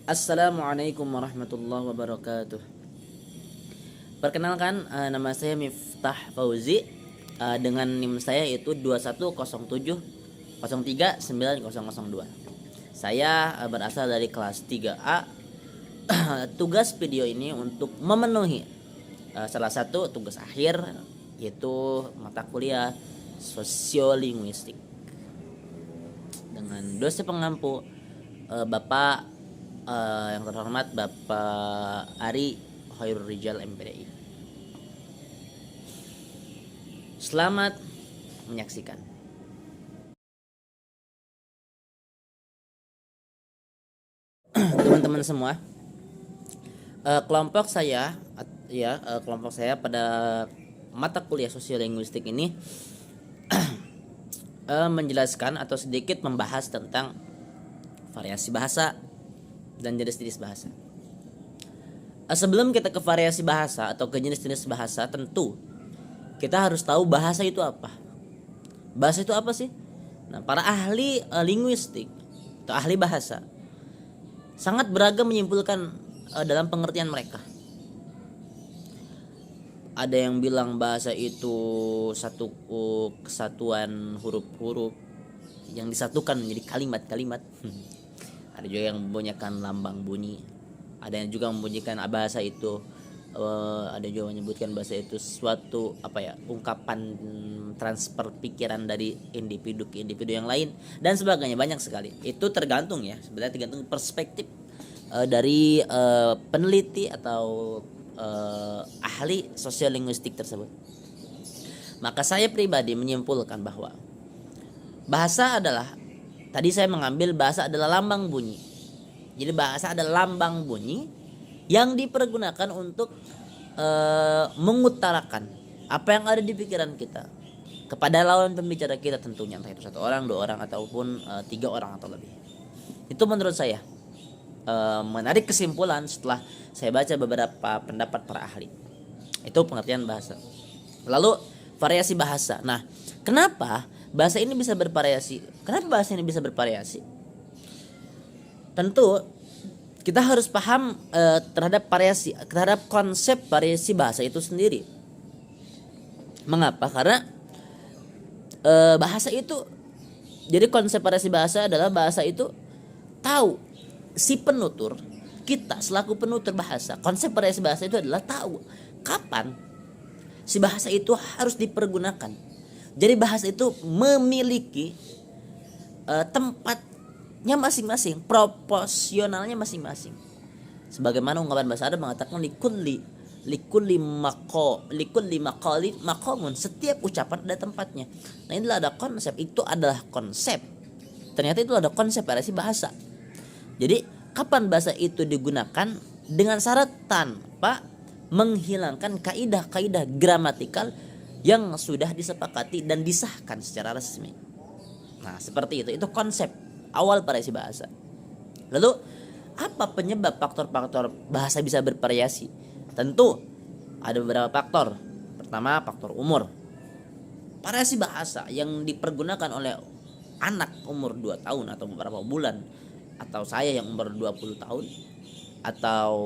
Assalamualaikum warahmatullahi wabarakatuh. Perkenalkan, nama saya Miftah Fauzi, dengan NIM saya yaitu 2107039002. Saya berasal dari kelas 3A. Tugas video ini untuk memenuhi salah satu tugas akhir, yaitu mata kuliah sosiolinguistik dengan dosen pengampu Bapak yang terhormat Bapak Ari Khairul Rijal MPDI. Selamat menyaksikan. Teman-teman semua, kelompok saya pada mata kuliah sosiolinguistik ini menjelaskan atau sedikit membahas tentang variasi bahasa dan jenis-jenis bahasa. Sebelum kita ke variasi bahasa atau ke jenis-jenis bahasa, tentu kita harus tahu bahasa itu apa. Bahasa itu apa sih? Nah, para ahli linguistik atau ahli bahasa sangat beragam menyimpulkan dalam pengertian mereka. Ada yang bilang bahasa itu satu kesatuan huruf-huruf yang disatukan menjadi kalimat-kalimat. Ada juga yang membunyikan lambang bunyi. Ada yang juga membunyikan bahasa itu ada juga menyebutkan bahasa itu suatu ungkapan transfer pikiran dari individu ke individu yang lain dan sebagainya, banyak sekali. Itu tergantung sebenarnya tergantung perspektif dari peneliti atau ahli sosiolinguistik tersebut. Maka saya pribadi menyimpulkan bahwa bahasa adalah, tadi saya mengambil bahasa adalah lambang bunyi. Jadi bahasa adalah lambang bunyi yang dipergunakan untuk mengutarakan apa yang ada di pikiran kita kepada lawan pembicara kita, tentunya entah itu satu orang, dua orang, ataupun 3 orang atau lebih. Itu menurut saya menarik kesimpulan setelah saya baca beberapa pendapat para ahli. Itu pengertian bahasa. Lalu variasi bahasa. Nah, kenapa bahasa ini bisa bervariasi? Kenapa bahasa ini bisa bervariasi? Tentu kita harus paham terhadap konsep variasi bahasa itu sendiri. Mengapa? Karena bahasa itu, jadi konsep variasi bahasa adalah bahasa itu tahu si penutur, kita selaku penutur bahasa. Konsep variasi bahasa itu adalah tahu kapan si bahasa itu harus dipergunakan. Jadi bahasa itu memiliki tempatnya masing-masing, proporsionalnya masing-masing. Sebagaimana ungkapan bahasa Arab mengatakan likulli maqamun, setiap ucapan ada tempatnya. Nah, inilah ada konsep, itu adalah konsep. Ternyata itu ada konsep variasi bahasa. Jadi kapan bahasa itu digunakan dengan syarat tanpa menghilangkan kaidah-kaidah gramatikal yang sudah disepakati dan disahkan secara resmi. Nah, seperti itu. Itu konsep awal variasi bahasa. Lalu apa penyebab faktor-faktor bahasa bisa bervariasi? Tentu ada beberapa faktor. Pertama, faktor umur. Variasi bahasa yang dipergunakan oleh anak umur 2 tahun atau beberapa bulan, atau saya yang umur 20 tahun, atau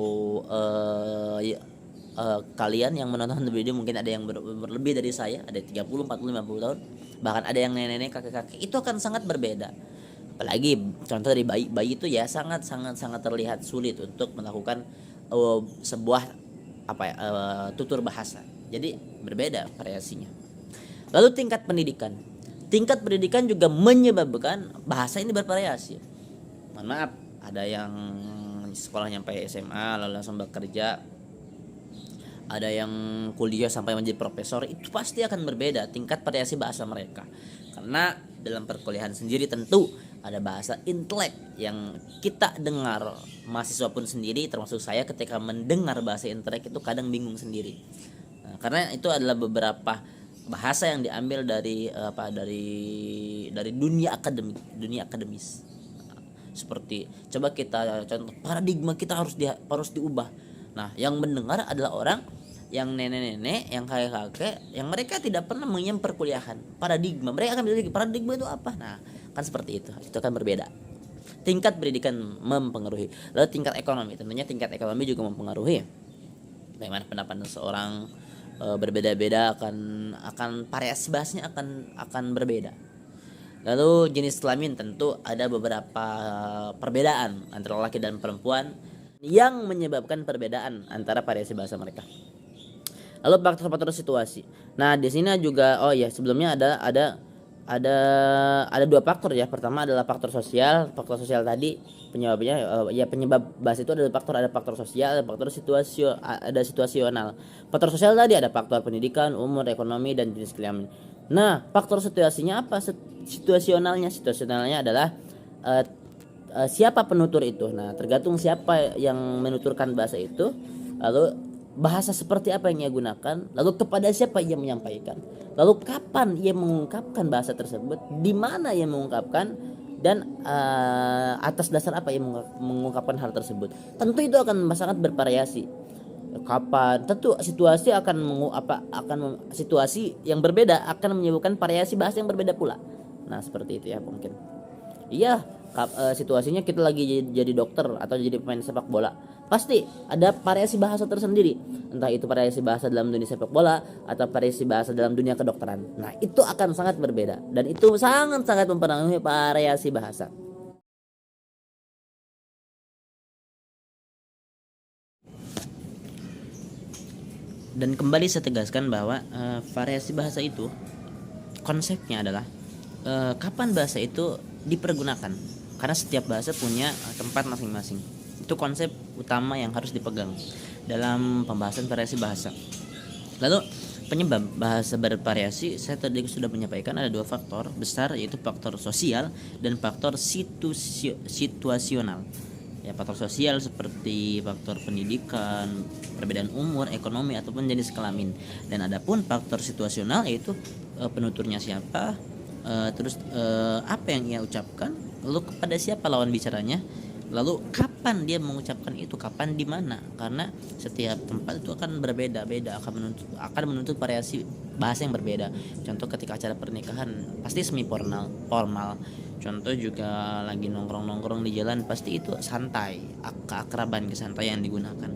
kalian yang menonton video mungkin ada yang berlebih dari saya, ada 30, 40, 50 tahun, bahkan ada yang nenek-nenek, kakek-kakek, itu akan sangat berbeda. Apalagi contoh dari bayi itu sangat terlihat sulit untuk melakukan sebuah tutur bahasa. Jadi berbeda variasinya. Lalu tingkat pendidikan juga menyebabkan bahasa ini bervariasi. Mohon maaf, ada yang sekolahnya sampai SMA lalu langsung bekerja, ada yang kuliah sampai menjadi profesor. Itu pasti akan berbeda tingkat variasi bahasa mereka. Karena dalam perkuliahan sendiri tentu ada bahasa intelek yang kita dengar, mahasiswa pun sendiri termasuk saya ketika mendengar bahasa intelek itu kadang bingung sendiri. Nah, karena itu adalah beberapa bahasa yang diambil dari dunia akademis. Seperti coba kita contoh, paradigma kita harus diubah. Nah, yang mendengar adalah orang yang nenek-nenek, yang kakek-kakek, yang mereka tidak pernah mengenyam perkuliahan paradigma. Mereka akan bilang paradigma itu apa? Nah, kan seperti itu kan berbeda. tingkat pendidikan mempengaruhi. Lalu tingkat ekonomi, tentunya tingkat ekonomi juga mempengaruhi. Bagaimana pendapat seseorang berbeda-beda, akan variasi bahasnya akan berbeda. Lalu jenis kelamin, tentu ada beberapa perbedaan antara laki dan perempuan yang menyebabkan perbedaan antara variasi bahasa mereka. Lalu faktor-faktor situasi. Nah, di sini juga sebelumnya ada dua faktor ya. Pertama adalah faktor sosial. Faktor sosial tadi penyebabnya penyebab bahasa itu ada faktor sosial, ada faktor situasional. Faktor sosial tadi ada faktor pendidikan, umur, ekonomi, dan jenis kelamin. Nah, faktor situasinya apa? Situasionalnya adalah siapa penutur itu. Nah, tergantung siapa yang menuturkan bahasa itu, lalu bahasa seperti apa yang ia gunakan, lalu kepada siapa ia menyampaikan, lalu kapan ia mengungkapkan bahasa tersebut, di mana ia mengungkapkan, dan atas dasar apa ia mengungkapkan hal tersebut. Tentu itu akan sangat bervariasi. Kapan? Tentu situasi situasi yang berbeda akan menyebabkan variasi bahasa yang berbeda pula. Nah, seperti itu ya mungkin. Iya, situasinya kita lagi jadi dokter atau jadi pemain sepak bola, pasti ada variasi bahasa tersendiri, entah itu variasi bahasa dalam dunia sepak bola atau variasi bahasa dalam dunia kedokteran. Nah, itu akan sangat berbeda dan itu sangat mempengaruhi variasi bahasa. Dan kembali saya tegaskan bahwa variasi bahasa itu konsepnya adalah kapan bahasa itu dipergunakan, karena setiap bahasa punya tempat masing-masing. Itu konsep utama yang harus dipegang dalam pembahasan variasi bahasa. Lalu penyebab bahasa bervariasi, saya tadi sudah menyampaikan ada dua faktor besar, yaitu faktor sosial dan faktor situasional. Ya, faktor sosial seperti faktor pendidikan, perbedaan umur, ekonomi, ataupun jenis kelamin. Dan adapun faktor situasional yaitu penuturnya siapa, terus apa yang ia ucapkan, lalu kepada siapa lawan bicaranya, lalu kapan dia mengucapkan itu, kapan, di mana. Karena setiap tempat itu akan berbeda-beda, akan menuntut variasi bahasa yang berbeda. Contoh ketika acara pernikahan pasti semi formal. Contoh juga lagi nongkrong di jalan, pasti itu santai, keakraban, kesantaian yang digunakan.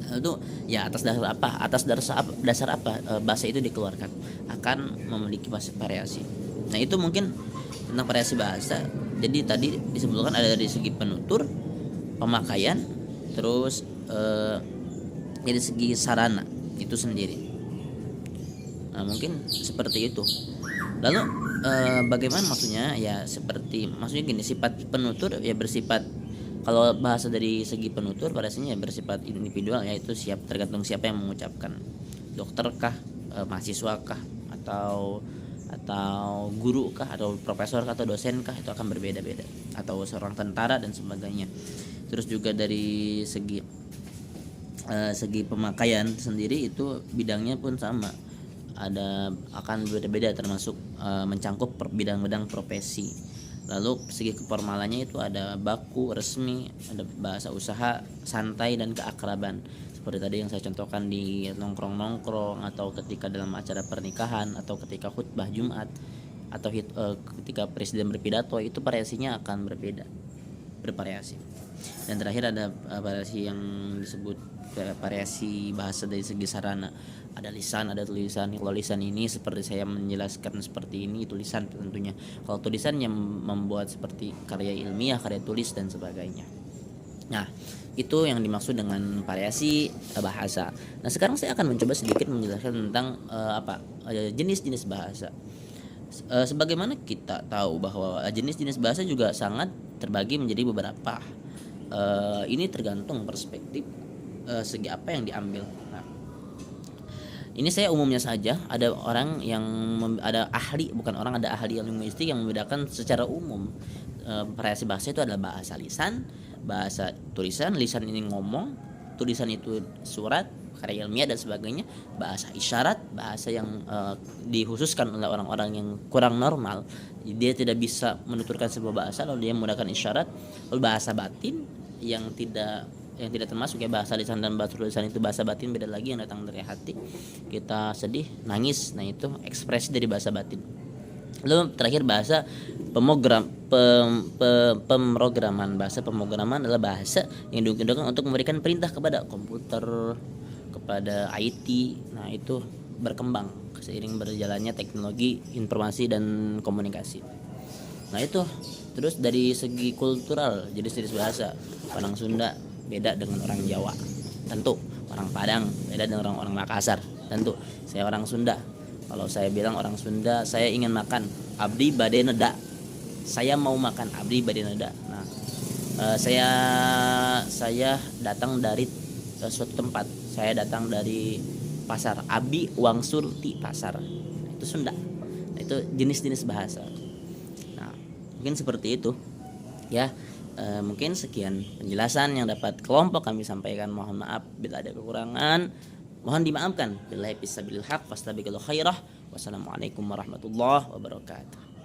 Itu ya atas dasar apa bahasa itu dikeluarkan, akan memiliki variasi. Nah, itu mungkin tentang variasi bahasa. Jadi tadi disebutkan ada dari segi penutur, pemakaian, terus dari segi sarana itu sendiri. Nah, mungkin seperti itu. Lalu bagaimana maksudnya? Ya maksudnya gini, sifat penutur ya bersifat, kalau bahasa dari segi penutur variasinya ya bersifat individual, yaitu tergantung siapa yang mengucapkan. Dokter kah, mahasiswa kah, atau guru kah, atau profesor kah, atau dosen kah, itu akan berbeda-beda, atau seorang tentara dan sebagainya. Terus juga dari segi pemakaian sendiri itu bidangnya pun sama, akan berbeda, termasuk mencangkup bidang-bidang profesi. Lalu segi keformalannya itu ada baku, resmi, ada bahasa usaha, santai, dan keakraban. Seperti tadi yang saya contohkan di nongkrong atau ketika dalam acara pernikahan, atau ketika khutbah Jumat, atau ketika presiden berpidato, itu variasinya akan bervariasi. Dan terakhir ada variasi yang disebut variasi bahasa dari segi sarana. Ada lisan, ada tulisan. Kalau lisan ini seperti saya menjelaskan seperti ini, tulisan tentunya. Kalau tulisan yang membuat seperti karya ilmiah, karya tulis, dan sebagainya. Nah, itu yang dimaksud dengan variasi bahasa. Nah, sekarang saya akan mencoba sedikit menjelaskan tentang jenis-jenis bahasa. Sebagaimana kita tahu bahwa jenis-jenis bahasa juga sangat terbagi menjadi beberapa. Ini tergantung perspektif segi apa yang diambil. Nah, ini saya umumnya saja. Ada ahli linguistik yang membedakan secara umum. Variasi bahasa itu adalah bahasa lisan, bahasa tulisan. Lisan ini ngomong, tulisan itu surat, karya ilmiah, dan sebagainya. Bahasa isyarat, bahasa yang dikhususkan oleh orang-orang yang kurang normal, dia tidak bisa menuturkan sebuah bahasa lalu dia menggunakan isyarat. Lalu bahasa batin yang tidak termasuk ya bahasa lisan dan bahasa tulisan. Itu bahasa batin beda lagi, yang datang dari hati. Kita sedih, nangis, nah itu ekspresi dari bahasa batin. Lalu terakhir bahasa pemrograman. Bahasa pemrograman adalah bahasa yang digunakan untuk memberikan perintah kepada komputer, kepada IT. Nah, itu berkembang seiring berjalannya teknologi informasi dan komunikasi. Nah, itu terus dari segi kultural, jenis-jenis bahasa, orang Sunda beda dengan orang Jawa, tentu. Orang Padang beda dengan orang Makassar, tentu. Saya orang Sunda, kalau saya bilang orang Sunda, saya ingin makan abdi bade neda, saya mau makan abdi bade neda. Nah, saya datang dari suatu tempat, saya datang dari pasar, abdi wangsul ti pasar, itu Sunda. Nah, itu jenis-jenis bahasa. Nah, mungkin seperti itu ya. Mungkin sekian penjelasan yang dapat kelompok kami sampaikan. Mohon maaf bila ada kekurangan, mohon dimaafkan. Billahi fisabilil haq fastabiqul khairah. Wassalamualaikum warahmatullahi wabarakatuh.